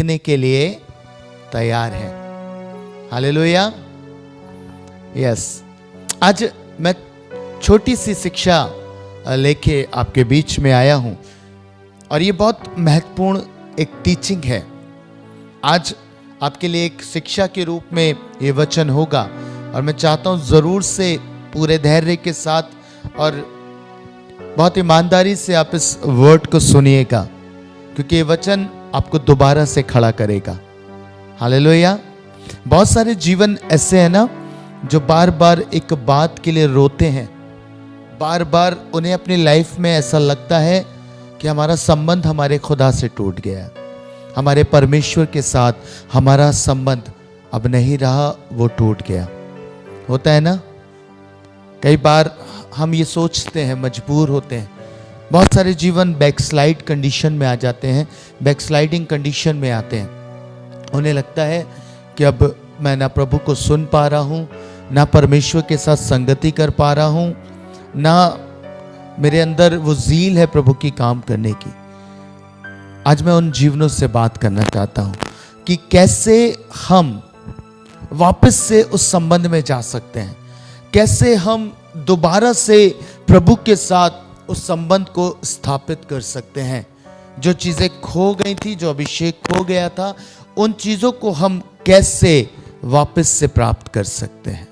सीखने के लिए तैयार हैं। हालेलुया। यस, आज मैं छोटी सी शिक्षा लेके आपके बीच में आया हूं और ये बहुत महत्वपूर्ण एक टीचिंग है। आज आपके लिए एक शिक्षा के रूप में ये वचन होगा और मैं चाहता हूं जरूर से पूरे धैर्य के साथ और बहुत ईमानदारी से आप इस वर्ड को सुनिएगा, क्योंकि ये वचन आपको दोबारा से खड़ा करेगा। हालेलुया। बहुत सारे जीवन ऐसे हैं ना जो बार बार एक बात के लिए रोते हैं, बार बार उन्हें अपनी लाइफ में ऐसा लगता है कि हमारा संबंध हमारे खुदा से टूट गया, हमारे परमेश्वर के साथ हमारा संबंध अब नहीं रहा, वो टूट गया। होता है ना, कई बार हम ये सोचते हैं, मजबूर होते हैं। बहुत सारे जीवन बैकस्लाइड कंडीशन में आ जाते हैं, बैकस्लाइडिंग कंडीशन में आते हैं। उन्हें लगता है कि अब मैं ना प्रभु को सुन पा रहा हूँ, ना परमेश्वर के साथ संगति कर पा रहा हूँ, ना मेरे अंदर वो ज़ील है प्रभु की काम करने की। आज मैं उन जीवनों से बात करना चाहता हूँ कि कैसे हम वापस से उस संबंध में जा सकते हैं, कैसे हम दोबारा से प्रभु के साथ उस संबंध को स्थापित कर सकते हैं। जो चीज़ें खो गई थी, जो अभिषेक खो गया था, उन चीज़ों को हम कैसे वापस से प्राप्त कर सकते हैं।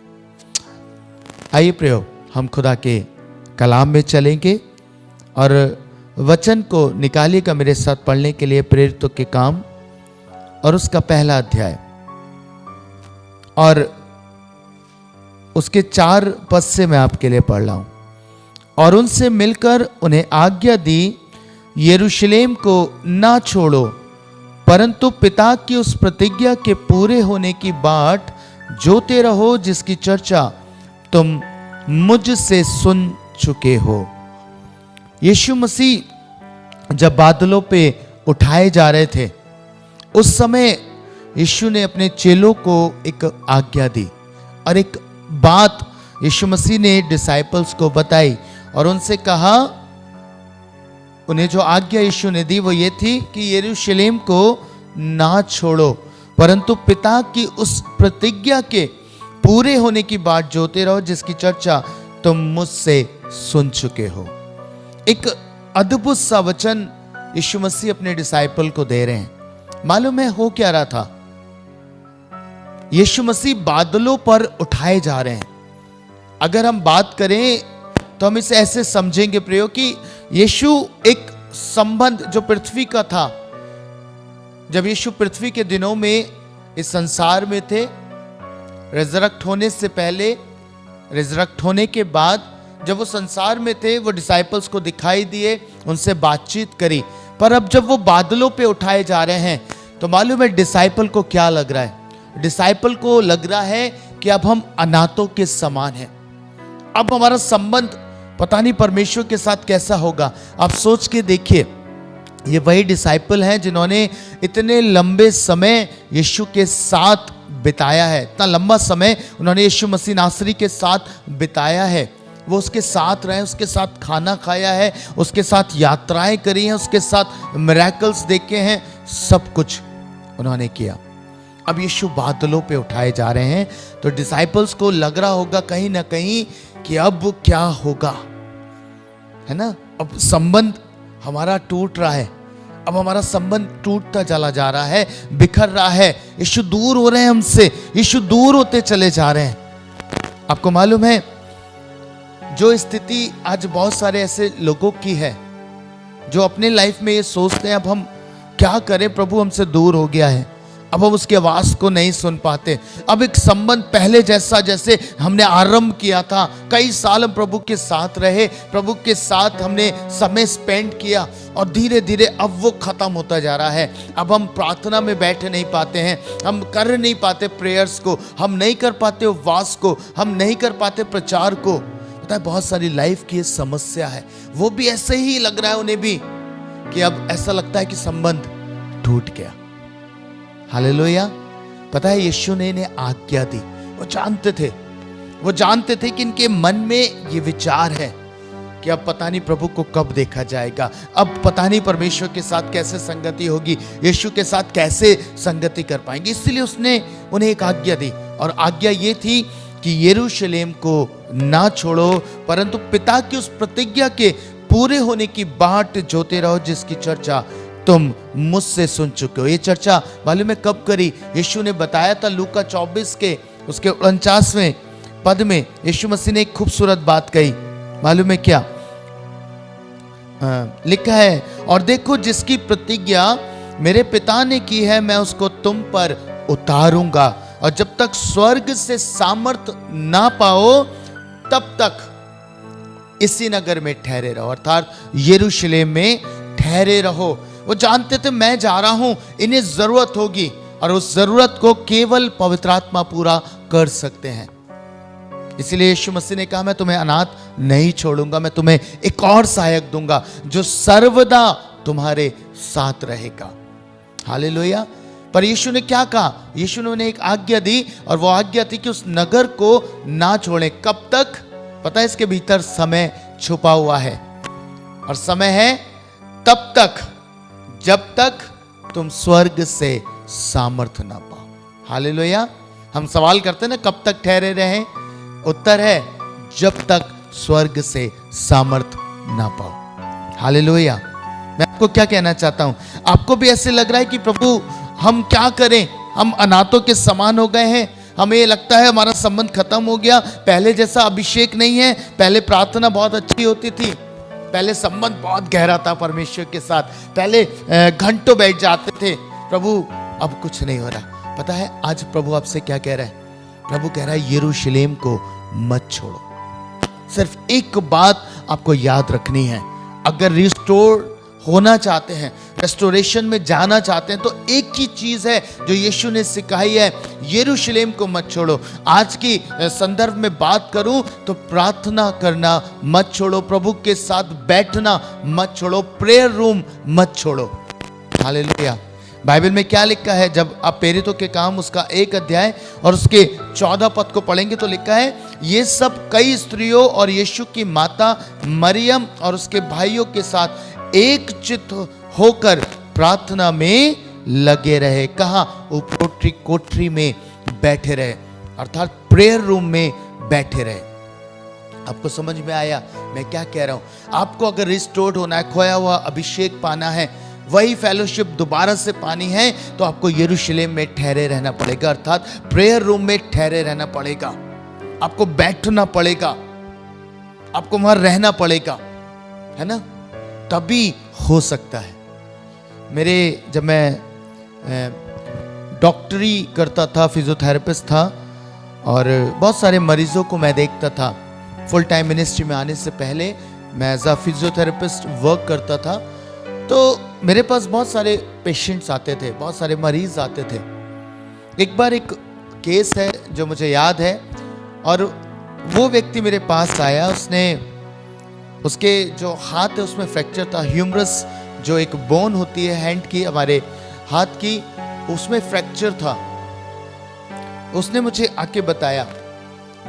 आइए प्रयोग हम खुदा के कलाम में चलेंगे और वचन को निकालिएगा मेरे साथ पढ़ने के लिए, प्रेरितों के काम और उसका पहला अध्याय और उसके 4 पद से मैं आपके लिए पढ़ रहा हूं। और उनसे मिलकर उन्हें आज्ञा दी, यरूशलेम को ना छोड़ो, परंतु पिता की उस प्रतिज्ञा के पूरे होने की बाट जोते रहो, जिसकी चर्चा तुम मुझसे सुन चुके हो। यीशु मसीह जब बादलों पे उठाए जा रहे थे, उस समय यीशु ने अपने चेलों को एक आज्ञा दी और एक बात यीशु मसीह ने डिसाइपल्स को बताई और उनसे कहा, उन्हें जो आज्ञा यीशु ने दी वो ये थी कि यरूशलेम को ना छोड़ो, परंतु पिता की उस प्रतिज्ञा के पूरे होने की बात जोते रहो, जिसकी चर्चा तुम मुझसे सुन चुके हो। एक अद्भुत सा वचन यीशु मसीह अपने डिसाइपल को दे रहे हैं। मालूम है हो क्या रहा था? यीशु मसीह बादलों पर उठाए जा रहे हैं। अगर हम बात करें तो हम इसे ऐसे समझेंगे प्रियो कि यीशु एक संबंध जो पृथ्वी का था, जब यीशु पृथ्वी के दिनों में इस संसार में थे, रिजरेक्ट होने से पहले, रिजरेक्ट होने के बाद, जब वो संसार में थे, वो डिसाइपल्स को दिखाई दिए, उनसे बातचीत करी। पर अब जब वो बादलों पे उठाए जा रहे हैं तो मालूम है डिसाइपल को क्या लग रहा है? डिसाइपल को लग रहा है कि अब हम अनाथों के समान हैं। अब हमारा संबंध पता नहीं परमेश्वर के साथ कैसा होगा। आप सोच के देखिए, ये वही डिसाइपल हैं जिन्होंने इतने लंबे समय यीशु के साथ बिताया है, इतना लंबा समय उन्होंने यीशु मसीह नासरी के साथ बिताया है। वो उसके साथ रहे, उसके साथ खाना खाया है, उसके साथ यात्राएं करी हैं, उसके साथ मिरेकल्स देखे हैं, सब कुछ उन्होंने किया। अब यीशु बादलों पे उठाए जा रहे हैं तो डिसाइपल्स को लग रहा होगा कहीं ना कहीं कि अब क्या होगा, है ना? अब संबंध हमारा टूट रहा है, अब हमारा संबंध टूटता चला जा रहा है, बिखर रहा है, यीशु दूर हो रहे हैं हमसे, यीशु दूर होते चले जा रहे हैं। आपको मालूम है जो स्थिति आज बहुत सारे ऐसे लोगों की है जो अपने लाइफ में ये सोचते हैं अब हम क्या करें, प्रभु हमसे दूर हो गया है, अब हम उसकी आवाज़ को नहीं सुन पाते। अब एक संबंध पहले जैसा जैसे हमने आरंभ किया था, कई साल हम प्रभु के साथ रहे, प्रभु के साथ हमने समय स्पेंड किया और धीरे धीरे अब वो ख़त्म होता जा रहा है। अब हम प्रार्थना में बैठ नहीं पाते हैं, हम कर नहीं पाते प्रेयर्स को, हम नहीं कर पाते उपवास को, हम नहीं कर पाते प्रचार को। पता है बहुत सारी लाइफ की ये समस्या है। वो भी ऐसे ही लग रहा है उन्हें भी कि अब ऐसा लगता है कि संबंध टूट गया। हालेलुया। पता है यीशु ने इन्हें आज्ञा दी, वो जानते थे कि इनके मन में ये विचार है कि अब पता नहीं प्रभु को कब देखा जाएगा, अब पता नहीं परमेश्वर के साथ कैसे संगति होगी, यीशु के साथ कैसे संगति कर पाएंगे। इसलिए उसने उन्हें एक आज्ञा दी, और आज्ञा ये थी कि यरूशलेम को ना छोड़ो, परंतु पिता की उस प्रतिज्ञा के पूरे होने की बाट जोते रहो, जिसकी चर्चा तुम मुझसे सुन चुके हो। ये चर्चा मालूम है कब करी? यीशु ने बताया था लूका 24 के उसके 49वें पद में यीशु मसीह ने एक खूबसूरत बात कही। मालूम है क्या लिखा है? और देखो, जिसकी प्रतिज्ञा मेरे पिता ने की है, मैं उसको तुम पर उतारूंगा, और जब तक स्वर्ग से सामर्थ ना पाओ तब तक इसी नगर में ठहरे रहो, अर्थात यरूशलेम में ठहरे रहो। वो जानते थे मैं जा रहा हूं, इन्हें जरूरत होगी, और उस जरूरत को केवल पवित्र आत्मा पूरा कर सकते हैं। इसलिए यीशु मसीह ने कहा, मैं तुम्हें अनाथ नहीं छोड़ूंगा, मैं तुम्हें एक और सहायक दूंगा जो सर्वदा तुम्हारे साथ रहेगा। हालेलुया। पर यीशु ने क्या कहा? यीशु ने उन्हें एक आज्ञा दी, और वो आज्ञा थी कि उस नगर को ना छोड़ें। कब तक? पता है इसके भीतर समय छुपा हुआ है, और समय है तब तक जब तक तुम स्वर्ग से सामर्थ ना पाओ। हालेलुया। हम सवाल करते हैं ना, कब तक ठहरे रहें? उत्तर है जब तक स्वर्ग से सामर्थ ना पाओ। हालेलुया। मैं आपको क्या कहना चाहता हूं, आपको भी ऐसे लग रहा है कि प्रभु हम क्या करें, हम अनाथों के समान हो गए हैं, हमें ये लगता है हमारा संबंध खत्म हो गया, पहले जैसा अभिषेक नहीं है, पहले प्रार्थना बहुत अच्छी होती थी, पहले संबंध बहुत गहरा था परमेश्वर के साथ, पहले घंटों बैठ जाते थे, प्रभु अब कुछ नहीं हो रहा। पता है आज प्रभु आपसे क्या कह रहा है? प्रभु कह रहा है यरूशलेम को मत छोड़ो। सिर्फ एक बात आपको याद रखनी है, अगर रिस्टोर होना चाहते हैं, रेस्टोरेशन में जाना चाहते हैं, तो एक ही चीज है जो यीशु ने सिखाई है, यरूशलेम को मत छोड़ो। आज की संदर्भ में बात करूं तो प्रार्थना करना मत छोड़ो, प्रभु के साथ बैठना मत छोड़ो, प्रेयर रूम मत छोड़ो। हालेलुया। बाइबल में क्या लिखा है? जब आप प्रेरितों के काम उसका 1 अध्याय और उसके 14 पद को पढ़ेंगे तो लिखा है, ये सब कई स्त्रियों और यीशु की माता मरियम और उसके भाइयों के साथ एक चित्त होकर प्रार्थना में लगे रहे। कहाँ? ऊपरी कोठरी में बैठे रहे, अर्थात प्रेयर रूम में बैठे रहे। आपको समझ में आया मैं क्या कह रहा हूं? आपको अगर रिस्टोर्ड होना है, खोया हुआ अभिषेक पाना है, वही फेलोशिप दोबारा से पानी है, तो आपको यरूशलेम में ठहरे रहना पड़ेगा, अर्थात प्रेयर रूम में ठहरे रहना पड़ेगा, आपको बैठना पड़ेगा, आपको वहां रहना पड़ेगा, है ना? तभी हो सकता है। जब मैं डॉक्टरी करता था, फिजियोथेरेपिस्ट था, और बहुत सारे मरीजों को मैं देखता था। फुल टाइम मिनिस्ट्री में आने से पहले मैं एज अ फिजियोथेरेपिस्ट वर्क करता था, तो मेरे पास बहुत सारे पेशेंट्स आते थे, बहुत सारे मरीज आते थे। एक बार एक केस है जो मुझे याद है, और वो व्यक्ति मेरे पास आया, उसके जो हाथ है उसमें फ्रैक्चर था, ह्यूमरस जो एक बोन होती है हैंड की, हमारे हाथ की, उसमें फ्रैक्चर था। उसने मुझे आके बताया,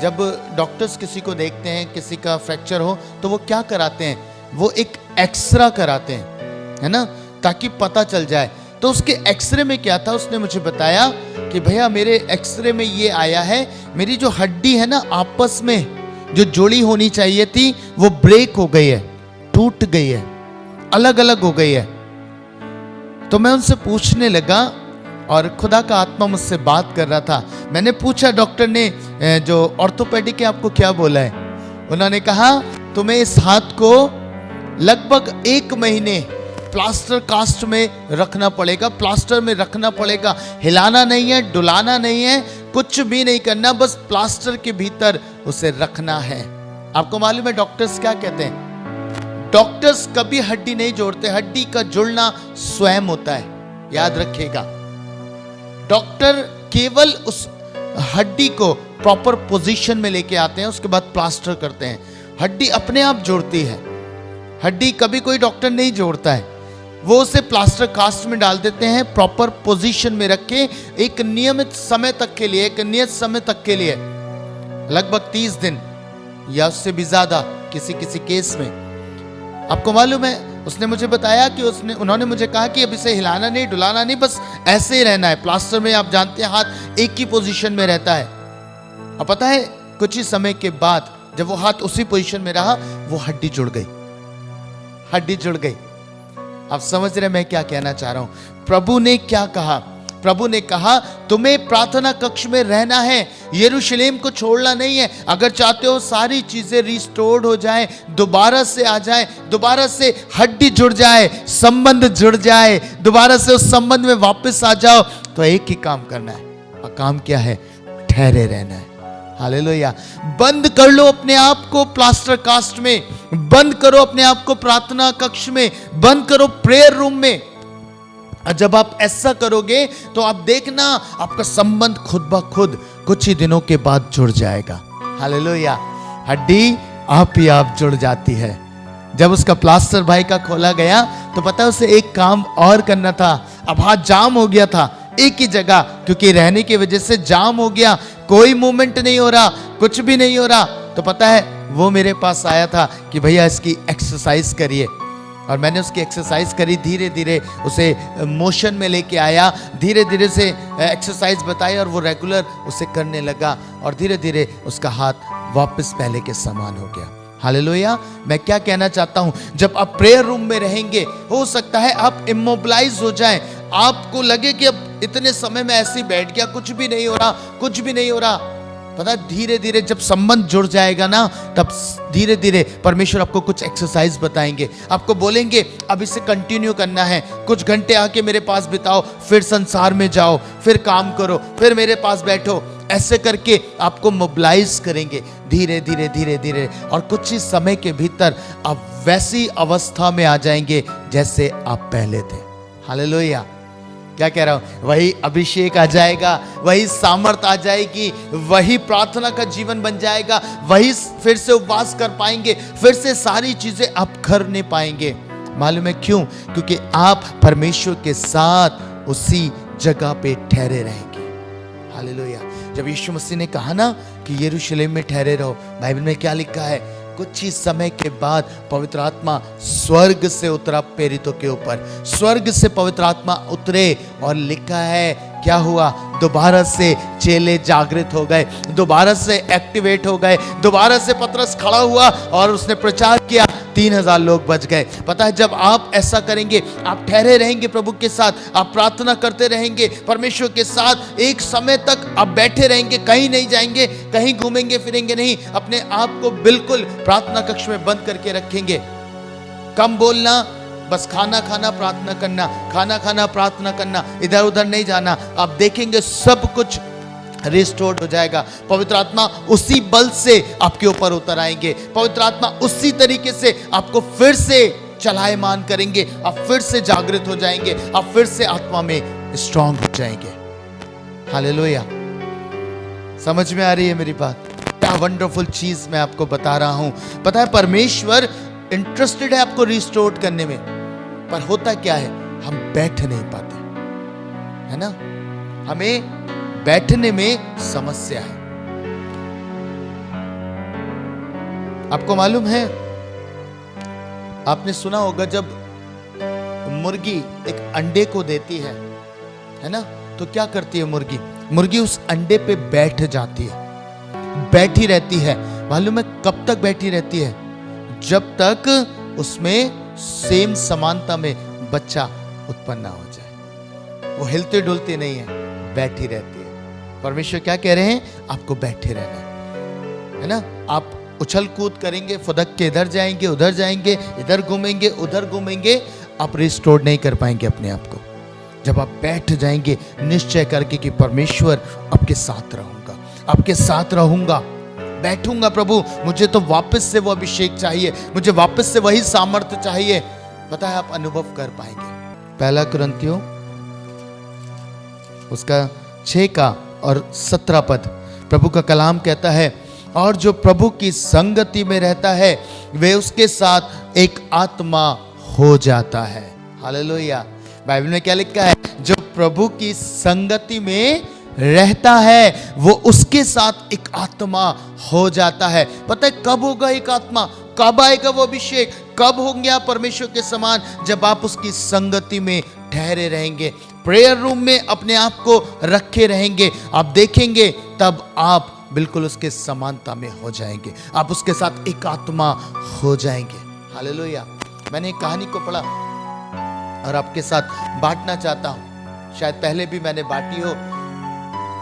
जब डॉक्टर्स किसी को देखते हैं, किसी का फ्रैक्चर हो, तो वो क्या कराते हैं? वो एक एक्सरे कराते हैं, है ना, ताकि पता चल जाए। तो उसके एक्सरे में क्या था? उसने मुझे बताया कि भैया मेरे एक्सरे में ये आया है, मेरी जो हड्डी है ना, आपस में जो जोड़ी होनी चाहिए थी वो ब्रेक हो गई है, टूट गई है, अलग अलग हो गई है। तो मैं उनसे पूछने लगा, और खुदा का आत्मा मुझसे बात कर रहा था। मैंने पूछा, डॉक्टर ने जो ऑर्थोपेडिक है आपको क्या बोला है? उन्होंने कहा, तुम्हें इस हाथ को लगभग 1 महीने प्लास्टर कास्ट में रखना पड़ेगा, प्लास्टर में रखना पड़ेगा, हिलाना नहीं है, डुलाना नहीं है, कुछ भी नहीं करना, बस प्लास्टर के भीतर उसे रखना है। आपको मालूम है डॉक्टर्स क्या कहते हैं? डॉक्टर्स कभी हड्डी नहीं जोड़ते, हड्डी का जुड़ना स्वयं होता है, याद रखिएगा। डॉक्टर केवल उस हड्डी को प्रॉपर पोजीशन में लेके आते हैं, उसके बाद प्लास्टर करते हैं। हड्डी अपने आप जोड़ती है, हड्डी कभी कोई डॉक्टर नहीं जोड़ता है, वो उसे प्लास्टर कास्ट में डाल देते हैं, प्रॉपर पोजीशन में रख के एक नियमित समय तक के लिए, एक नियत समय तक के लिए, लगभग 30 दिन या उससे भी ज्यादा किसी किसी केस में। आपको मालूम है, उसने मुझे बताया कि उन्होंने मुझे कहा कि अब इसे हिलाना नहीं, डुलाना नहीं, बस ऐसे ही रहना है। प्लास्टर में आप जानते हैं हाथ एक ही पोजीशन में रहता है। अब पता है कुछ ही समय के बाद जब वो हाथ उसी पोजीशन में रहा, वो हड्डी जुड़ गई, हड्डी जुड़ गई। आप समझ रहे मैं क्या कहना चाह रहा हूं? प्रभु ने क्या कहा? प्रभु ने कहा तुम्हें प्रार्थना कक्ष में रहना है, यरूशलेम को छोड़ना नहीं है। अगर चाहते हो सारी चीजें रिस्टोर्ड हो जाए, दोबारा से आ जाए, दोबारा से हड्डी जुड़ जाए, संबंध जुड़ जाए, दोबारा से उस संबंध में वापस आ जाओ, तो एक ही काम करना है। और काम क्या है? ठहरे रहना है। हालेलुया। बंद कर लो अपने आप को प्लास्टर कास्ट में, बंद करो अपने आप को प्रार्थना कक्ष में, बंद करो प्रेयर रूम में। और जब आप ऐसा करोगे तो आप देखना आपका संबंध खुद ब खुद कुछ ही दिनों के बाद जुड़ जाएगा। हालेलुया। हड्डी आप ही आप जुड़ जाती है। जब उसका प्लास्टर भाई का खोला गया तो पता है उसे एक काम और करना था। अब हाथ जाम हो गया था एक ही जगह, क्योंकि रहने की वजह से जाम हो गया, कोई मूवमेंट नहीं हो रहा, कुछ भी नहीं हो रहा। तो पता है वो मेरे पास आया था कि भैया इसकी एक्सरसाइज करिए, और मैंने उसकी एक्सरसाइज करी। धीरे धीरे उसे मोशन में लेके आया, धीरे धीरे से एक्सरसाइज बताई और वो रेगुलर उसे करने लगा, और धीरे धीरे उसका हाथ वापस पहले के समान हो गया। हालेलुया। मैं क्या कहना चाहता हूं, जब आप प्रेयर रूम में रहेंगे, हो सकता है आप इमोबिलाइज हो जाएं, आपको लगे कि अब इतने समय में ऐसे ही बैठ गया, कुछ भी नहीं हो रहा, कुछ भी नहीं हो रहा। पता है धीरे धीरे जब संबंध जुड़ जाएगा ना, तब धीरे धीरे परमेश्वर आपको कुछ एक्सरसाइज बताएंगे, आपको बोलेंगे अब इसे कंटिन्यू करना है, कुछ घंटे आके मेरे पास बिताओ, फिर संसार में जाओ, फिर काम करो, फिर मेरे पास बैठो। ऐसे करके आपको मोबिलाइज करेंगे धीरे धीरे धीरे धीरे, और कुछ ही समय के भीतर आप वैसी अवस्था में आ जाएंगे जैसे आप पहले थे। हालेलुया। क्या कह रहा हूं? वही अभिषेक आ जाएगा, वही सामर्थ आ जाएगी, वही प्रार्थना का जीवन बन जाएगा, वही फिर से उपवास कर पाएंगे, फिर से सारी चीजें आप करने पाएंगे। मालूम है क्यों? क्योंकि आप परमेश्वर के साथ उसी जगह पे ठहरे रहेंगे। हालेलुया। जब यीशु मसीह ने कहा ना कि यरूशलेम में ठहरे रहो, बाइबल में क्या लिखा है? कुछ ही समय के बाद पवित्र आत्मा स्वर्ग से उतरा प्रेरितों के ऊपर, स्वर्ग से पवित्र आत्मा उतरे, और लिखा है क्या हुआ? दोबारा से चेले जागृत हो गए, दोबारा से एक्टिवेट हो गए, दोबारा से पतरस खड़ा हुआ और उसने प्रचार किया, 3000 लोग बच गए। पता है जब आप ऐसा करेंगे, आप ठहरे रहेंगे प्रभु के साथ, आप प्रार्थना करते रहेंगे परमेश्वर के साथ, एक समय तक आप बैठे रहेंगे, कहीं नहीं जाएंगे, कहीं घूमेंगे फिरेंगे नहीं, अपने आप को बिल्कुल प्रार्थना कक्ष में बंद करके रखेंगे। कम बोलना, बस खाना खाना प्रार्थना करना, खाना खाना प्रार्थना करना, इधर उधर नहीं जाना। आप देखेंगे सब कुछ रिस्टोर्ड हो जाएगा। पवित्र आत्मा उसी बल से आपके ऊपर उतर आएंगे, पवित्र आत्मा उसी तरीके से आपको फिर से चलायमान करेंगे, आप फिर से जागृत हो जाएंगे, आप फिर से आत्मा में स्ट्रांग हो जाएंगे। हालेलुया। समझ में आ रही है मेरी बात? क्या वंडरफुल चीज मैं आपको बता रहा हूं। पता है परमेश्वर इंटरेस्टेड है आपको रिस्टोर करने में, पर होता क्या है, हम बैठ नहीं पाते, है ना? हमें बैठने में समस्या है। आपको मालूम है, आपने सुना होगा जब मुर्गी एक अंडे को देती है ना, तो क्या करती है मुर्गी? मुर्गी उस अंडे पे बैठ जाती है, बैठी रहती है। मालूम है कब तक बैठी रहती है? जब तक उसमें सेम समानता में बच्चा उत्पन्न ना हो जाए। वो हिलती डुलती नहीं है, बैठी रहती है। परमेश्वर क्या कह रहे हैं? आपको बैठे रहना है ना। आप उछल कूद करेंगे, फुदक के इधर जाएंगे, उधर जाएंगे, इधर घूमेंगे, उधर घूमेंगे, आप रिस्टोर नहीं कर पाएंगे अपने आप को। जब आप बैठ जाएंगे निश्चय करके कि परमेश्वर आपके साथ रहूंगा, आपके साथ रहूंगा, बैठूंगा प्रभु, मुझे तो वापस से वो अभिषेक चाहिए, मुझे वापस से वही सामर्थ्य चाहिए। पता है आप अनुभव कर पाएंगे। पहला कुरिन्थियों उसका 6 का और 17 पद, प्रभु का कलाम कहता है, और जो प्रभु की संगति में रहता है वे उसके साथ एक आत्मा हो जाता है। हालेलुया। बाइबल में क्या लिखा है? जो प्रभु की संगति में रहता है वो उसके साथ एक आत्मा हो जाता है। पता है कब होगा एक आत्मा? कब आएगा वो अभिषेक? कब होंगे आप परमेश्वर के समान? जब आप उसकी संगति में ठहरे रहेंगे, प्रेयर रूम में अपने आप को रखे रहेंगे। आप देखेंगे तब आप बिल्कुल उसके समानता में हो जाएंगे, आप उसके साथ एक आत्मा हो जाएंगे। हालेलुया। मैंने एक कहानी को पढ़ा और आपके साथ बांटना चाहता हूं, शायद पहले भी मैंने बांटी हो।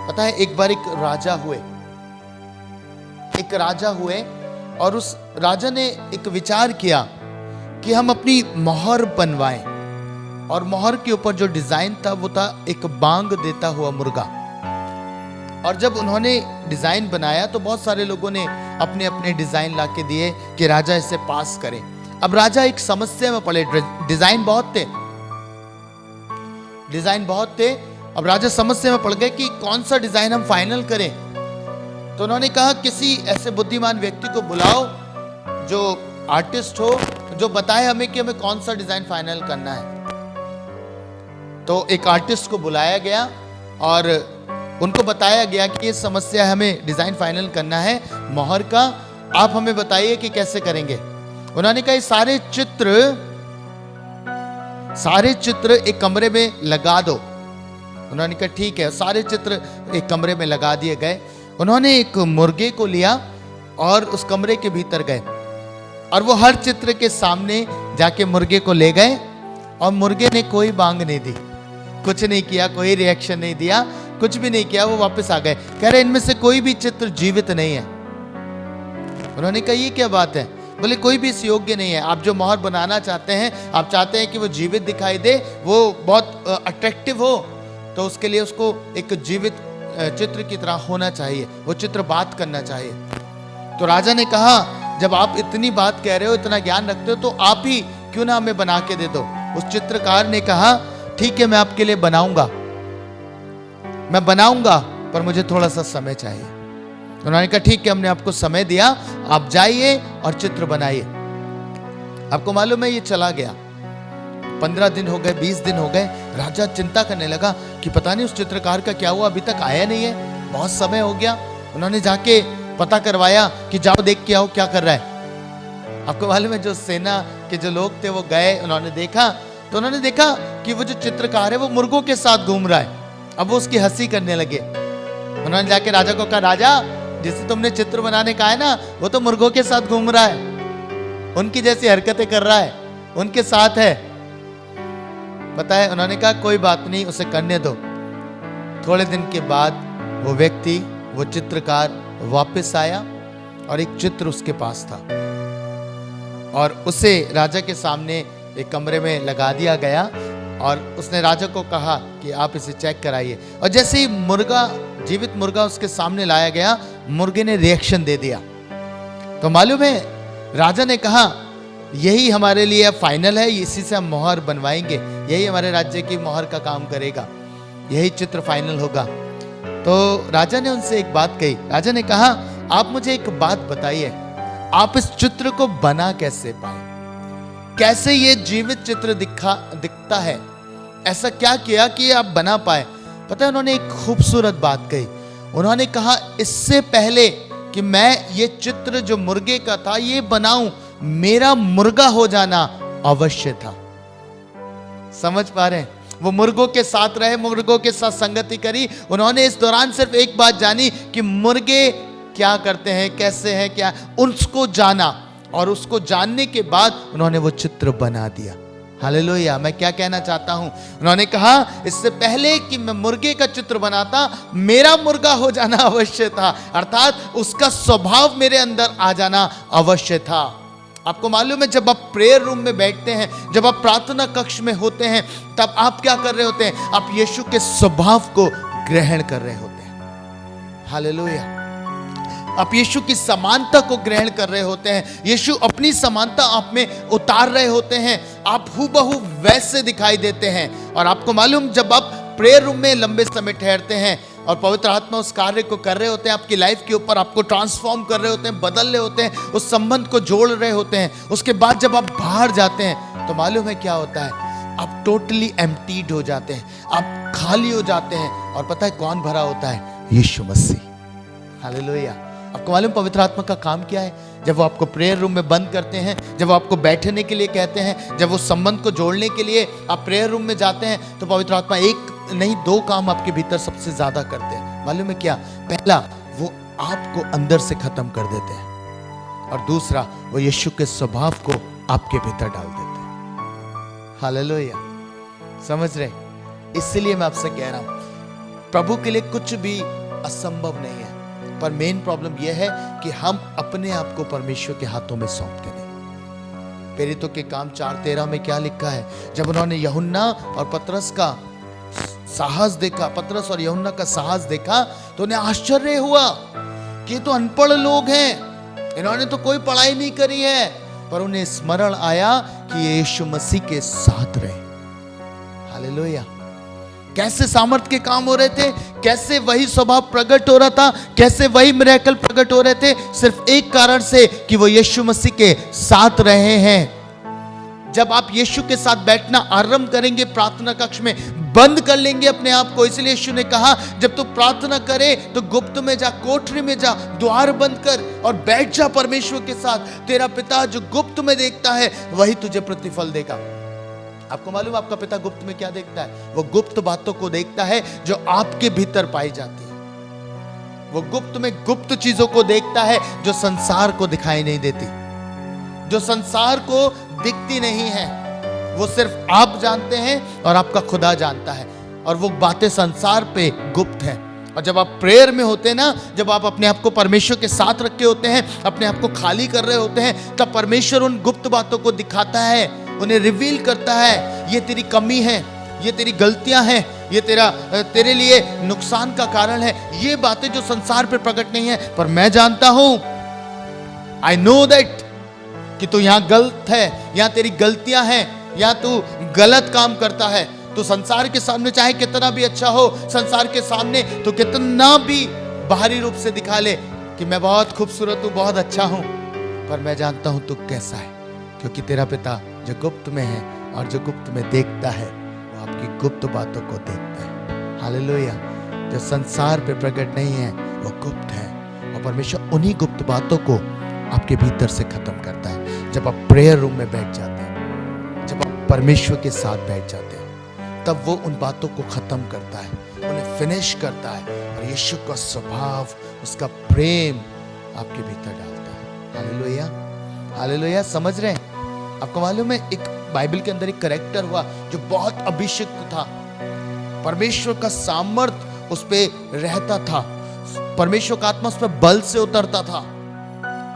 पता है, एक बार एक राजा हुए और उस राजा ने एक विचार किया कि हम अपनी मोहर बनवाएं, और मोहर के ऊपर जो डिजाइन था वो था एक बांग देता हुआ मुर्गा। और जब उन्होंने डिजाइन बनाया तो बहुत सारे लोगों ने अपने अपने डिजाइन लाके दिए कि राजा इसे पास करें। अब राजा एक समस्या में पड़े, डिजाइन बहुत थे। अब राजा समस्या में पड़ गए कि कौन सा डिजाइन हम फाइनल करें। तो उन्होंने कहा किसी ऐसे बुद्धिमान व्यक्ति को बुलाओ जो आर्टिस्ट हो, जो बताए हमें कि हमें कौन सा डिजाइन फाइनल करना है। तो एक आर्टिस्ट को बुलाया गया और उनको बताया गया कि ये समस्या है, हमें डिजाइन फाइनल करना है मोहर का, आप हमें बताइए कि कैसे करेंगे। उन्होंने कहा सारे चित्र एक कमरे में लगा दो। उन्होंने कहा ठीक है, सारे चित्र एक कमरे में लगा दिए गए। उन्होंने एक मुर्गे को लिया और उस कमरे के भीतर गए और वो हर चित्र के सामने जाके मुर्गे को ले गए और मुर्गे ने कोई बांग नहीं दी, कुछ नहीं किया, कोई रिएक्शन नहीं दिया, कुछ भी नहीं किया। वो वापस आ गए, कह रहे इनमें से कोई भी चित्र जीवित नहीं है। उन्होंने कहा ये क्या बात है? बोले कोई भी इस योग्य नहीं है। आप जो मोहर बनाना चाहते हैं, आप चाहते हैं कि वो जीवित दिखाई दे, वो बहुत अट्रैक्टिव हो, तो उसके लिए उसको एक जीवित चित्र की तरह होना चाहिए, वो चित्र बात करना चाहिए। तो राजा ने कहा जब आप इतनी बात कह रहे हो, इतना ज्ञान रखते हो, तो आप ही क्यों ना हमें बना के दे दो। उस चित्रकार ने कहा ठीक है, मैं आपके लिए बनाऊंगा, पर मुझे थोड़ा सा समय चाहिए। उन्होंने कहा ठीक है, हमने आपको समय दिया, आप जाइए और चित्र बनाइए। आपको मालूम है ये चला गया, 15 दिन हो गए, 20 दिन हो गए। राजा चिंता करने लगा कि पता नहीं उस चित्रकार का क्या हुआ, अभी तक आया नहीं है, बहुत समय हो गया। उन्होंने जाके पता करवाया कि जाओ देख के आओ क्या कर रहा है। आपको मालूम है जो सेना के जो लोग थे वो गए, उन्होंने देखा, तो उन्होंने देखा कि वो जो चित्रकार है वो मुर्गों के साथ घूम रहा है। अब वो उसकी हंसी करने लगे। उन्होंने जाके राजा को कहा राजा, जिसे तुमने चित्र बनाने का है ना, वो तो मुर्गों के साथ घूम रहा है, उनकी जैसी हरकतें कर रहा है, उनके साथ है। पता है, उन्होंने कहा कोई बात नहीं, उसे करने दो। थोड़े दिन के बाद वो व्यक्ति, वो चित्रकार वापस आया और एक चित्र उसके पास था और उसे राजा के सामने एक कमरे में लगा दिया गया और उसने राजा को कहा कि आप इसे चेक कराइए। और जैसे ही जीवित मुर्गा उसके सामने लाया गया, मुर्गे ने रिएक्शन दे दिया। तो मालूम है, राजा ने कहा यही हमारे लिए फाइनल है, इसी से हम मोहर बनवाएंगे, यही हमारे राज्य की मोहर का काम करेगा, यही चित्र फाइनल होगा। तो राजा ने उनसे एक बात कही। राजा ने कहा आप मुझे एक बात बताइए, आप इस चित्र को बना कैसे पाए, कैसे ये जीवित चित्र दिखता है, ऐसा क्या किया कि आप बना पाए। पता है, उन्होंने एक खूबसूरत बात कही। उन्होंने कहा इससे पहले कि मैं ये चित्र जो मुर्गे का था ये बनाऊं, मेरा मुर्गा हो जाना अवश्य था। समझ पा रहे हैं? वो मुर्गों के साथ रहे, मुर्गों के साथ संगति करी। उन्होंने इस दौरान सिर्फ एक बात जानी कि मुर्गे क्या करते हैं, कैसे हैं, क्या, उसको जाना। और उसको जानने के बाद उन्होंने वो चित्र बना दिया। हालेलुया। मैं क्या कहना चाहता हूं, उन्होंने कहा इससे पहले कि मैं मुर्गे का चित्र बनाता, मेरा मुर्गा हो जाना अवश्य था, अर्थात उसका स्वभाव मेरे अंदर आ जाना अवश्य था। आपको मालूम है, जब आप प्रेयर रूम में बैठते हैं, जब आप प्रार्थना कक्ष में होते हैं, तब आप क्या कर रहे होते हैं? आप यीशु के स्वभाव को ग्रहण कर रहे होते हैं। हालेलुया। आप यीशु की समानता को ग्रहण कर रहे होते हैं। यीशु अपनी समानता आप में उतार रहे होते हैं। आप हूबहू वैसे दिखाई देते हैं। और आपको मालूम, जब आप प्रेयर रूम में लंबे समय ठहरते हैं और पवित्र आत्मा उस कार्य को कर रहे होते हैं, आपकी लाइफ के ऊपर आपको ट्रांसफॉर्म कर रहे होते हैं, बदल रहे होते हैं, उस संबंध को जोड़ रहे होते हैं, उसके बाद जब आप बाहर जाते हैं तो मालूम है क्या होता है? आप टोटली एम्प्टीड हो जाते हैं, आप खाली हो जाते हैं। और पता है कौन भरा होता है? यीशु मसीह। हालेलुया। आपको मालूम पवित्र आत्मा का काम क्या है? जब वो आपको प्रेयर रूम में बंद करते हैं, जब वो आपको बैठने के लिए कहते हैं, जब वो संबंध को जोड़ने के लिए आप प्रेयर रूम में जाते हैं, तो पवित्र आत्मा एक नहीं दो काम आपके भीतर सबसे ज्यादा करते हैं। मालूम है क्या? पहला, वो आपको अंदर से खत्म कर देते हैं, और दूसरा, वो यीशु के स्वभाव को आपके भीतर डाल देते हैं। हालेलुया, समझ रहे? इसलिए मैं आपसे कह रहा हूं, प्रभु के लिए कुछ भी असंभव नहीं है, पर मेन प्रॉब्लम यह है कि हम अपने आप को परमेश्वर के हाथों में सौंपते नहीं। प्रेरितों के काम 4:13 में क्या लिखा है? जब उन्होंने यूहन्ना और पतरस का साहस देखा, पतरस और यूहन्ना का साहस देखा, तो उन्हें आश्चर्य हुआ कि ये तो अनपढ़ लोग हैं, इन्होंने तो कोई पढ़ाई नहीं करी है, पर उन्हें स्मरण आया कि ये यीशु मसीह के साथ रहे। हालेलुया। कैसे सामर्थ्य के काम हो रहे थे, कैसे वही स्वभाव प्रकट हो रहा था, कैसे वही मिरेकल प्रकट हो रहे थे, सिर्फ एक कारण से कि वो यीशु मसीह के साथ रहे हैं। जब आप यीशु के साथ बैठना आरंभ करेंगे, प्रार्थना कक्ष में बंद कर लेंगे अपने आप को। इसलिए यीशु ने कहा, जब तू प्रार्थना करे तो गुप्त में जा, कोठरी में जा, द्वार बंद कर और बैठ जा परमेश्वर के साथ। तेरा पिता जो गुप्त में देखता है, वही तुझे प्रतिफल देगा। आपको मालूम आपका पिता गुप्त में क्या देखता है? वो गुप्त बातों को देखता है जो आपके भीतर पाई जाती है। वो गुप्त में गुप्त चीजों को देखता है जो संसार को दिखाई नहीं देती, जो संसार को दिखती नहीं है। वो सिर्फ आप जानते हैं और आपका खुदा जानता है, और वो बातें संसार पे गुप्त हैं। और जब आप प्रेयर में होते हैं ना, जब आप अपने आप को परमेश्वर के साथ रखे होते हैं, अपने आप को खाली कर रहे होते हैं, तब परमेश्वर उन गुप्त बातों को दिखाता है, उन्हें रिवील करता है। ये तेरी कमी है, ये तेरी गलतियां हैं, ये तेरे लिए नुकसान का कारण है। ये बातें जो संसार पे प्रकट नहीं है, पर मैं जानता हूं, आई नो दैट, कि तू यहां गलत है, यहां तेरी गलतियां हैं, या तू गलत काम करता है। तो संसार के सामने चाहे कितना भी अच्छा हो, संसार के सामने तो कितना भी बाहरी रूप से दिखा ले कि मैं बहुत खूबसूरत हूं, बहुत अच्छा हूं, पर मैं जानता हूं तू कैसा है, क्योंकि तेरा पिता जो गुप्त में है और जो गुप्त में देखता है, वो आपकी गुप्त बातों को देखता है। हालेलुया। जो संसार पे प्रकट नहीं है, वो गुप्त है, और परमेश्वर उन्हीं गुप्त बातों को आपके भीतर से खत्म करता है। जब आप प्रेयर रूम में बैठ जाते हैं, जब आप परमेश्वर के साथ बैठ जाते हैं, तब वो उन बातों को खत्म करता है, उन्हें फिनिश करता है, और यीशु का स्वभाव, उसका प्रेम आपके भीतर डालता है। Hallelujah, hallelujah. समझ रहे हैं? आपको मालूम है, एक बाइबल के अंदर एक कैरेक्टर हुआ जो बहुत अभिषिक्त था, परमेश्वर का सामर्थ्य उस पे रहता था, परमेश्वर का आत्मा उस पर बल से उतरता था।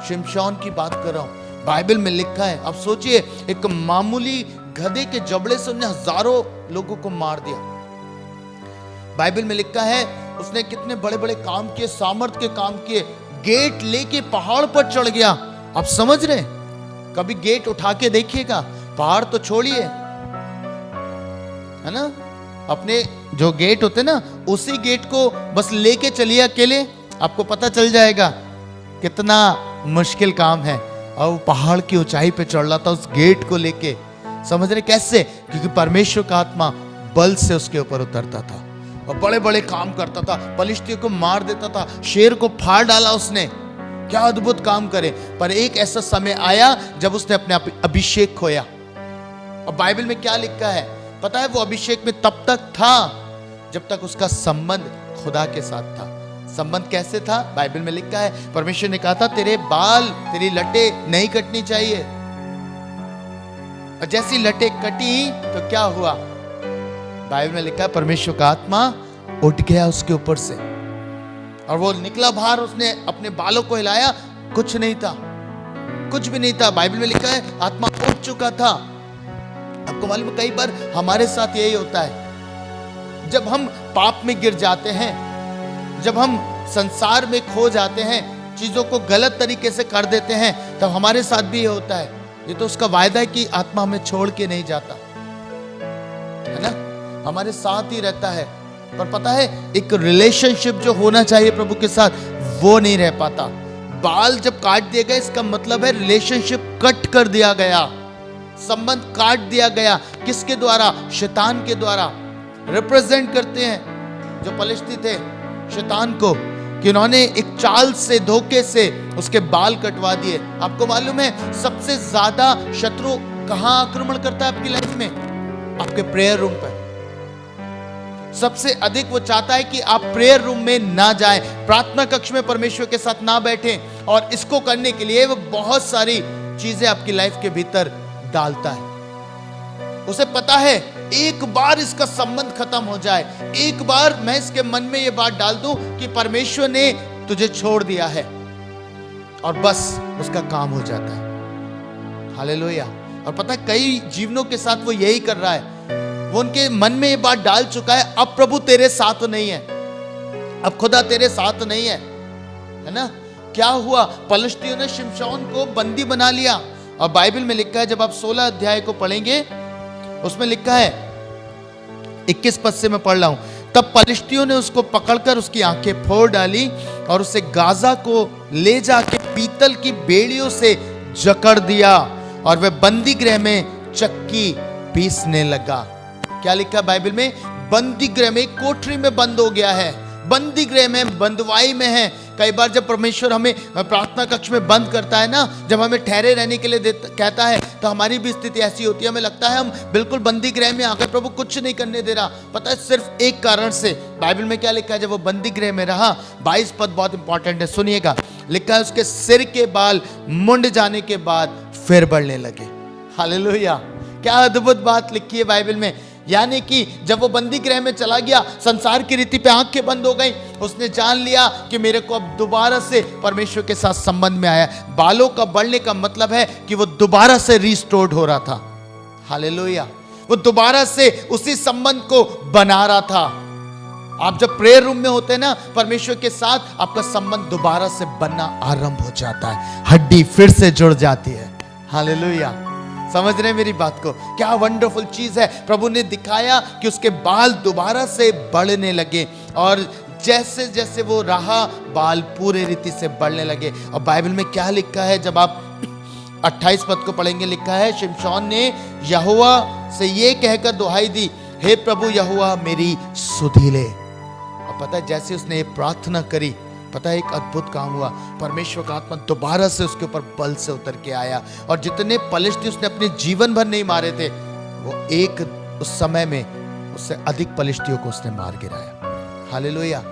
शिमशोन की बात कर रहा हूं, बाइबल में लिखा है। अब सोचिए, एक मामूली गधे के जबड़े से उसने हजारों लोगों को मार दिया। बाइबल में लिखा है, उसने कितने बड़े बड़े काम किए, सामर्थ के काम किए, गेट लेके पहाड़ पर चढ़ गया। आप समझ रहे? कभी गेट उठा के देखिएगा, पहाड़ तो छोड़िए, है ना, अपने जो गेट होते ना, उसी गेट को बस लेके चलिए अकेले, आपको पता चल जाएगा कितना मुश्किल काम है। और वो पहाड़ की ऊंचाई पे चढ़ रहा था उस गेट को लेके। समझ रहे कैसे? क्योंकि परमेश्वर का आत्मा बल से उसके ऊपर उतरता था और बड़े बड़े काम करता था, पलिश्तियों को मार देता था, शेर को फाड़ डाला उसने। क्या अद्भुत काम करे। पर एक ऐसा समय आया जब उसने अपने अभिषेक खोया। और बाइबल में क्या लिखा है पता है? वो अभिषेक में तब तक था जब तक उसका संबंध खुदा के साथ था। संबंध कैसे था? बाइबल में लिखा है, परमेश्वर ने कहा था तेरे बाल, तेरी लटे नहीं कटनी चाहिए। और जैसी लटे कटी तो क्या हुआ? बाइबल में लिखा है परमेश्वर का आत्मा उठ गया उसके ऊपर से और वो निकला बाहर। उसने अपने बालों को हिलाया, कुछ नहीं था, कुछ भी नहीं था। बाइबल में लिखा है आत्मा उठ चुका था। आपको मालूम है, कई बार हमारे साथ यही होता है। जब हम पाप में गिर जाते हैं, जब हम संसार में खो जाते हैं, चीजों को गलत तरीके से कर देते हैं, तब हमारे साथ भी ये होता है। ये तो उसका वायदा है कि आत्मा हमें छोड़ के नहीं जाता, है ना, हमारे साथ ही रहता है। पर पता है, एक रिलेशनशिप जो होना चाहिए प्रभु के साथ, वो नहीं रह पाता। बाल जब काट दिए गए, इसका मतलब है रिलेशनशिप कट कर दिया गया, संबंध काट दिया गया। किसके द्वारा? शैतान के द्वारा। रिप्रेजेंट करते हैं जो पलिश्ती थे शैतान को, कि उन्होंने एक चाल से, धोखे से उसके बाल कटवा दिए। आपको मालूम है सबसे ज्यादा शत्रु कहां आक्रमण करता है आपकी लाइफ में? आपके प्रेयर रूम पर। सबसे अधिक वो चाहता है कि आप प्रेयर रूम में ना जाएं, प्रार्थना कक्ष में परमेश्वर के साथ ना बैठें, और इसको करने के लिए वो बहुत सारी चीजें आपकी लाइफ के भीतर डालता है। उसे पता है एक बार इसका संबंध खत्म हो जाए, एक बार मैं इसके मन में ये बात डाल दूं कि परमेश्वर ने तुझे छोड़ दिया है, और बस उसका काम हो जाता है। हालेलुया। और पता है कई जीवनों के साथ वो यही कर रहा है। वो उनके मन में ये बात डाल चुका है, अब प्रभु तेरे साथ नहीं है, अब खुदा तेरे साथ नहीं है ना। क्या हुआ? पलिश्तियों ने शिमशोन को बंदी बना लिया, और बाइबल में लिखा है, जब आप 16 अध्याय को पढ़ेंगे उसमें लिखा है, 21 पद से मैं पढ़ रहा हूं, तब पलिश्तियों ने उसको पकड़कर उसकी आंखें फोड़ डाली और उसे गाजा को ले जाके पीतल की बेड़ियों से जकड़ दिया, और वह बंदी गृह में चक्की पीसने लगा। क्या लिखा बाइबल में? बंदी गृह में, कोठरी में बंद हो गया है, बंदी गृह में, बंदवाई में है। कई बार जब परमेश्वर हमें प्रार्थना कक्ष में बंद करता है ना, जब हमें ठहरे रहने के लिए कहता है, तो हमारी भी स्थिति ऐसी होती है, हमें लगता है हम बिल्कुल बंदी गृह में आ गए, प्रभु कुछ नहीं करने दे रहा। पता है सिर्फ एक कारण से। बाइबल में क्या लिखा है? जब वो बंदी गृह में रहा, 22 पद बहुत इंपॉर्टेंट है, सुनिएगा। लिखा है उसके सिर के बाल मुंड जाने के बाद फिर बढ़ने लगे। हालेलुया। क्या अद्भुत बात लिखी है बाइबल में। यानी कि जब वो बंदी गृह में चला गया, संसार की रीति पे आंखें बंद हो गई, उसने जान लिया कि मेरे को अब दोबारा से परमेश्वर के साथ संबंध में आया। बालों का बढ़ने का मतलब है कि वो दोबारा से रिस्टोर्ड हो रहा था। हालेलुया। वो दोबारा से उसी संबंध को बना रहा था। आप जब प्रेयर रूम में होते हैं ना परमेश्वर के साथ, आपका संबंध दोबारा से बनना आरंभ हो जाता है, हड्डी फिर से जुड़ जाती है। हालेलुया। समझ रहे हैं मेरी बात को? क्या वंडरफुल चीज है। प्रभु ने दिखाया कि उसके बाल दोबारा से बढ़ने लगे, और जैसे जैसे वो रहा बाल पूरे रीति से बढ़ने लगे। और बाइबल में क्या लिखा है? जब आप 28 पद को पढ़ेंगे, लिखा है, शिमशोन ने यहोवा से ये कहकर दुहाई दी, हे प्रभु यहोवा मेरी सुधि ले। और पता है जैसे उसने ये प्रार्थना करी, पता है एक अद्भुत काम हुआ। परमेश्वर का आत्मा दोबारा से उसके ऊपर बल से उतर के आया, और जितने पलिश्ती उसने अपने जीवन भर नहीं मारे थे, वो एक उस समय में उससे अधिक पलिश्तियों को उसने मार गिराया। हालेलुया।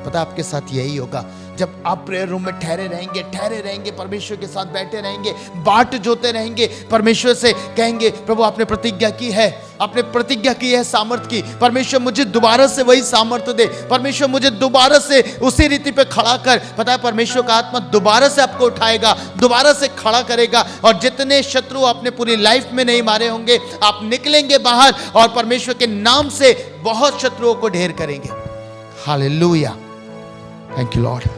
पता आपके साथ यही होगा। जब आप प्रेयर रूम में ठहरे रहेंगे, परमेश्वर के साथ बैठे रहेंगे, बाट जोते रहेंगे, परमेश्वर से कहेंगे, प्रभु आपने प्रतिज्ञा की है, आपने प्रतिज्ञा की है सामर्थ की, परमेश्वर मुझे दोबारा से वही सामर्थ दे, परमेश्वर मुझे दोबारा से उसी रीति पे खड़ा कर। पता है परमेश्वर का आत्मा दोबारा से आपको उठाएगा, दोबारा से खड़ा करेगा, और जितने शत्रु आपने पूरी लाइफ में नहीं मारे होंगे, आप निकलेंगे बाहर और परमेश्वर के नाम से बहुत शत्रुओं को ढेर करेंगे। हालेलुया। Thank you Lord.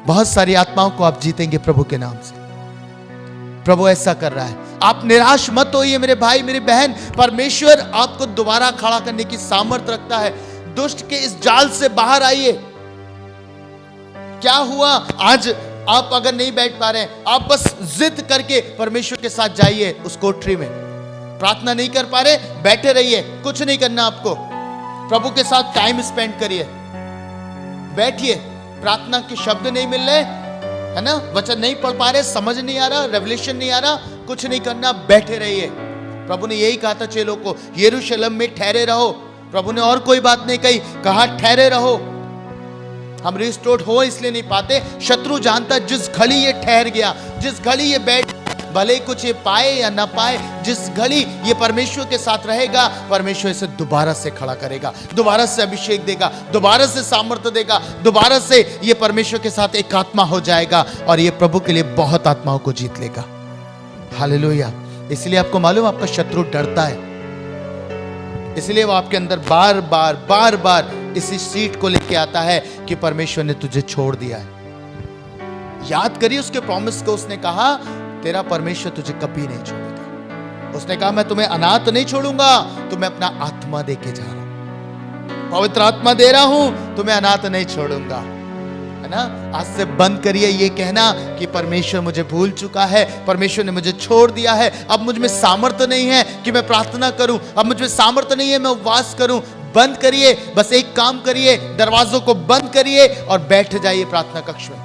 बहुत सारी आत्माओं को आप जीतेंगे प्रभु के नाम से। प्रभु ऐसा कर रहा है। आप निराश मत होइए मेरे भाई मेरी बहन, परमेश्वर आपको दोबारा खड़ा करने की सामर्थ रखता है। दुष्ट के इस जाल से बाहर आइए। क्या हुआ? आज आप अगर नहीं बैठ पा रहे हैं, आप बस जिद करके परमेश्वर के साथ जाइए उस कोठरी में। प्रार्थना नहीं कर पा रहे, बैठे रहिए, कुछ नहीं करना आपको। प्रभु के साथ टाइम स्पेंड करिए, बैठिए। प्रार्थना के शब्द नहीं मिल रहे है ना, वचन नहीं पढ़ पा रहे, समझ नहीं आ रहा, रेवलेशन नहीं आ रहा, कुछ नहीं करना, बैठे रहिए। प्रभु ने यही कहा था चेलों को, यरूशलेम में ठहरे रहो। प्रभु ने और कोई बात नहीं कही, कहा ठहरे रहो। हम रिस्टोर्ड हो इसलिए नहीं पाते, शत्रु जानता जिस घड़ी ये ठहर गया, जिस घड़ी ये बैठ, भले कुछ ये पाए या ना पाए, जिस घड़ी ये परमेश्वर के साथ रहेगा, परमेश्वर इसे दोबारा से खड़ा करेगा, दोबारा से अभिषेक देगा, दोबारा से सामर्थ्य देगा, दोबारा से ये परमेश्वर के साथ एक आत्मा हो जाएगा, और ये प्रभु के लिए बहुत आत्माओं को जीत लेगा। हालेलुया। इसलिए आपको मालूम, आपका शत्रु डरता है, इसलिए वो आपके अंदर बार बार इसी सीट को लेके आता है कि परमेश्वर ने तुझे छोड़ दिया है। याद करिए उसके प्रॉमिस को। उसने कहा तेरा परमेश्वर तुझे कभी नहीं छोड़ेगा। उसने कहा मैं तुम्हें अनाथ नहीं छोड़ूंगा, तुम्हें अपना आत्मा दे के जा रहा हूं, पवित्र आत्मा दे रहा हूं, तुम्हें अनाथ नहीं छोड़ूंगा। है ना? आज से बंद करिए ये कहना कि परमेश्वर मुझे भूल चुका है, परमेश्वर ने मुझे छोड़ दिया है, अब मुझ में सामर्थ्य नहीं है कि मैं प्रार्थना करूं, अब मुझ में सामर्थ्य नहीं है मैं उपवास करूं। बंद करिए, बस एक काम करिए, दरवाजों को बंद करिए और बैठ जाइए प्रार्थना कक्ष में।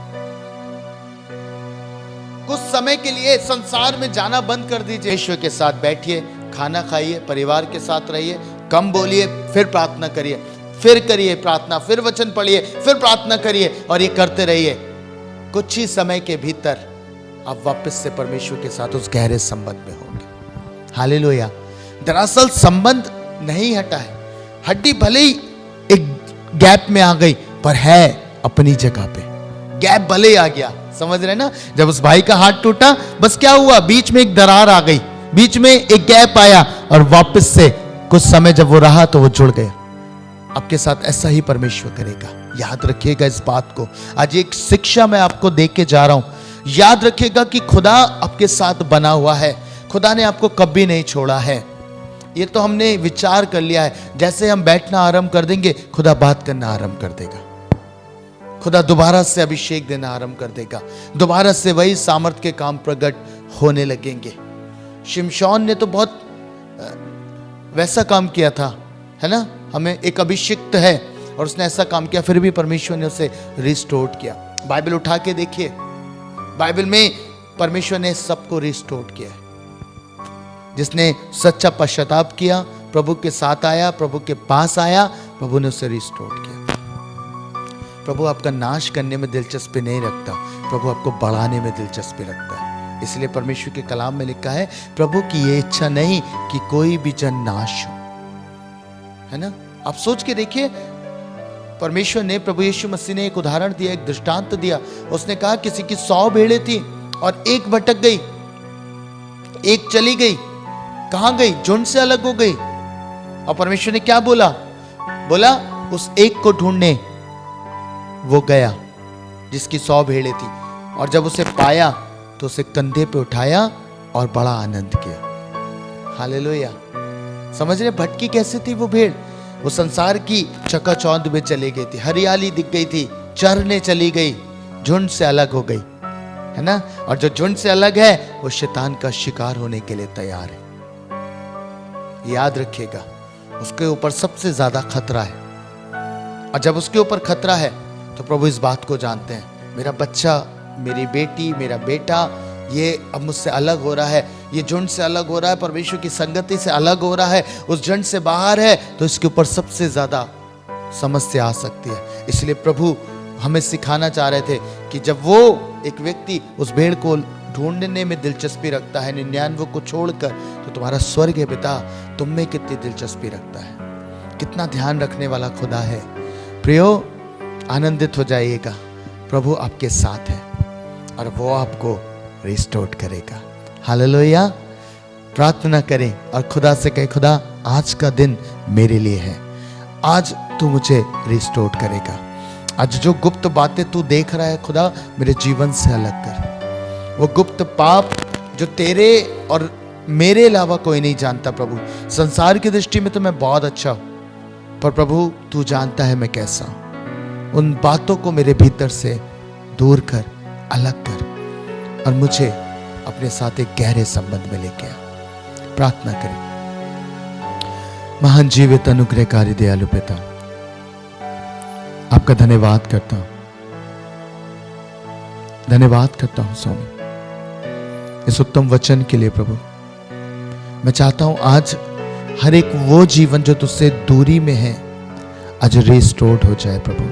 कुछ समय के लिए संसार में जाना बंद कर दीजिए, ईश्वर के साथ बैठिए, खाना खाइए, परिवार के साथ रहिए, कम बोलिए, फिर प्रार्थना करिए, फिर करिए प्रार्थना, फिर वचन पढ़िए, फिर प्रार्थना करिए और ये करते रहिए। कुछ ही समय के भीतर आप वापस से परमेश्वर के साथ उस गहरे संबंध में होंगे। हालेलुया। दरअसल संबंध नहीं हटा है, हड्डी भले ही एक गैप में आ गई पर है अपनी जगह पे, गैप भले ही आ गया, समझ रहे ना। जब उस भाई का हाथ टूटा, बस क्या हुआ, बीच में एक दरार आ गई, बीच में एक गैप आया और वापस से कुछ समय जब वो रहा तो वो जुड़ गया। आपके साथ ऐसा ही परमेश्वर करेगा, याद रखिएगा इस बात को। आज एक शिक्षा मैं आपको दे के जा रहा हूं। याद रखिएगा कि खुदा आपके साथ बना हुआ है, खुदा ने आपको कभी नहीं छोड़ा है। ये तो हमने विचार कर लिया है, जैसे हम बैठना आरंभ कर देंगे खुदा बात करना आरंभ कर देगा, खुदा दोबारा से अभिषेक देना आरंभ कर देगा, दोबारा से वही सामर्थ के काम प्रकट होने लगेंगे। शिमशोन ने तो बहुत वैसा काम किया था, है ना, हमें एक अभिषिक्त है और उसने ऐसा काम किया, फिर भी परमेश्वर ने उसे रिस्टोर किया। बाइबल उठा के देखिए, बाइबल में परमेश्वर ने सबको रिस्टोर किया है। जिसने सच्चा पश्चाताप किया, प्रभु के साथ आया, प्रभु के पास आया, प्रभु ने उसे रिस्टोर किया। प्रभु आपका नाश करने में दिलचस्पी नहीं रखता, प्रभु आपको बढ़ाने में दिलचस्पी रखता है। इसलिए परमेश्वर के कलाम में लिखा है, प्रभु की ये इच्छा नहीं कि कोई भी जन नाश हो, है ना। आप सोच के देखिए, परमेश्वर ने, प्रभु यीशु मसीह ने एक उदाहरण दिया, एक दृष्टांत दिया। उसने कहा किसी की 100 भेड़ें थी और एक भटक गई, एक चली गई, कहां गई, झुंड से अलग हो गई। और परमेश्वर ने क्या बोला, बोला उस एक को ढूंढने वो गया जिसकी 100 भेड़ें थी, और जब उसे पाया तो उसे कंधे पे उठाया और बड़ा आनंद किया। हालेलुया। समझ रहे, भटकी कैसे थी वो भेड़, वो संसार की चकाचौंध में चली गई थी, हरियाली दिख गई थी, चरने चली गई, झुंड से अलग हो गई, है ना। और जो झुंड से अलग है वो शैतान का शिकार होने के लिए तैयार है। याद रखिएगा, उसके ऊपर सबसे ज्यादा खतरा है, और जब उसके ऊपर खतरा है तो प्रभु इस बात को जानते हैं, मेरा बच्चा, मेरी बेटी, मेरा बेटा ये अब मुझसे अलग हो रहा है, ये झुंड से अलग हो रहा है, परमेश्वर की संगति से अलग हो रहा है, उस झुंड से बाहर है, तो इसके ऊपर सबसे ज्यादा समस्या आ सकती है। इसलिए प्रभु हमें सिखाना चाह रहे थे कि जब वो एक व्यक्ति उस भेड़ को ढूंढने में दिलचस्पी रखता है 99 को छोड़कर, तो तुम्हारा स्वर्गीय पिता तुम में कितनी दिलचस्पी रखता है, कितना ध्यान रखने वाला खुदा है। प्रियो, आनंदित हो जाइएगा, प्रभु आपके साथ है और वो आपको रिस्टोर करेगा। हालेलुया। प्रार्थना करें और खुदा से कहें, खुदा आज का दिन मेरे लिए है, आज तू मुझे रिस्टोर करेगा। आज जो गुप्त बातें तू देख रहा है खुदा, मेरे जीवन से अलग कर। वो गुप्त पाप जो तेरे और मेरे अलावा कोई नहीं जानता प्रभु, संसार की दृष्टि में तो मैं बहुत अच्छा हूं, पर प्रभु तू जानता है मैं कैसा हूं। उन बातों को मेरे भीतर से दूर कर, अलग कर और मुझे अपने साथ एक गहरे संबंध में लेके आ। प्रार्थना करें। महान जीवित अनुग्रहकारी दयालु पिता, आपका धन्यवाद करता हूं, धन्यवाद करता हूं स्वामी इस उत्तम वचन के लिए। प्रभु मैं चाहता हूं आज हर एक वो जीवन जो तुझसे दूरी में है आज रिस्टोर्ड हो जाए प्रभु,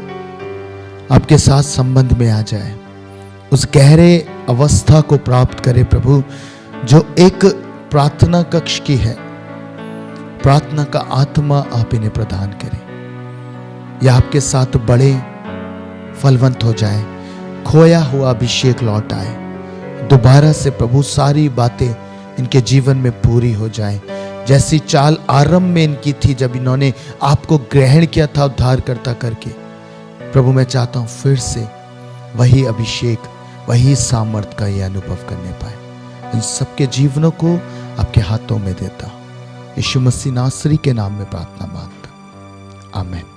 आपके साथ संबंध में आ जाए, उस गहरे अवस्था को प्राप्त करे प्रभु जो एक प्रार्थना कक्ष की है। प्रार्थना का आत्मा आप इन्हें प्रदान करें, या आपके साथ बड़े फलवंत हो जाए, खोया हुआ अभिषेक लौट आए, दोबारा से प्रभु सारी बातें इनके जीवन में पूरी हो जाए, जैसी चाल आरंभ में इनकी थी जब इन्होंने आपको ग्रहण किया था उद्धारकर्ता करके। प्रभु मैं चाहता हूं फिर से वही अभिषेक, वही सामर्थ का ये अनुभव करने पाए। इन सबके जीवनों को आपके हाथों में देता, यीशु मसीह नासरी के नाम में प्रार्थना मांगता, आमीन।